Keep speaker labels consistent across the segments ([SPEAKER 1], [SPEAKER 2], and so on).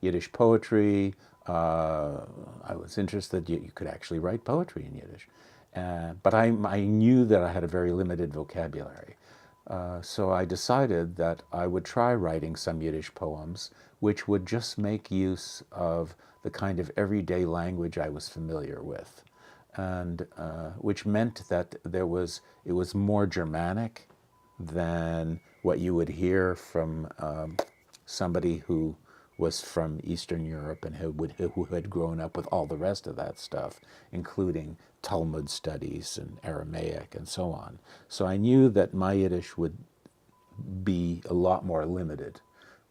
[SPEAKER 1] Yiddish poetry. I was interested you could actually write poetry in Yiddish. But I knew that I had a very limited vocabulary. So I decided that I would try writing some Yiddish poems, which would just make use of the kind of everyday language I was familiar with, and which meant that it was more Germanic than what you would hear from somebody who was from Eastern Europe and who had grown up with all the rest of that stuff, including Talmud studies and Aramaic and so on. So I knew that my Yiddish would be a lot more limited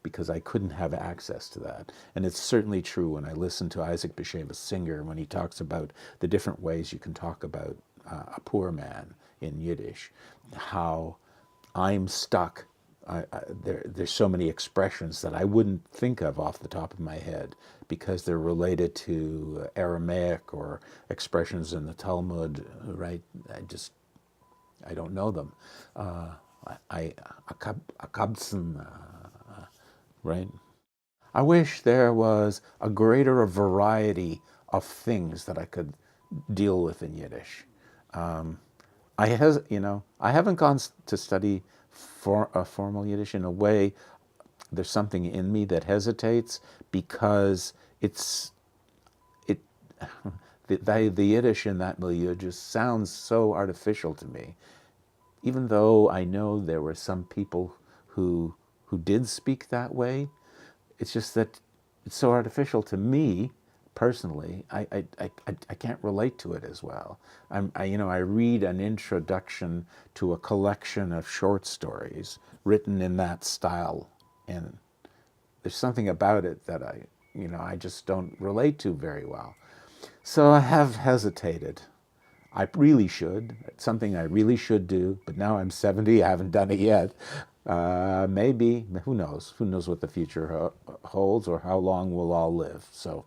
[SPEAKER 1] because I couldn't have access to that. And it's certainly true when I listen to Isaac Bashevis Singer when he talks about the different ways you can talk about a poor man in Yiddish, how I'm stuck. There's so many expressions that I wouldn't think of off the top of my head because they're related to Aramaic or expressions in the Talmud, right? I don't know them. Akabsen, right? I wish there was a greater variety of things that I could deal with in Yiddish. I haven't gone to study for a formal Yiddish in a way. There's something in me that hesitates because it the Yiddish in that milieu just sounds so artificial to me. Even though I know there were some people who did speak that way, it's just that it's so artificial to me personally. I can't relate to it as well. I read an introduction to a collection of short stories written in that style, and there's something about it that I just don't relate to very well. So I have hesitated. I really should. It's something I really should do, but now I'm 70, I haven't done it yet. Maybe, who knows? Who knows what the future holds or how long we'll all live. So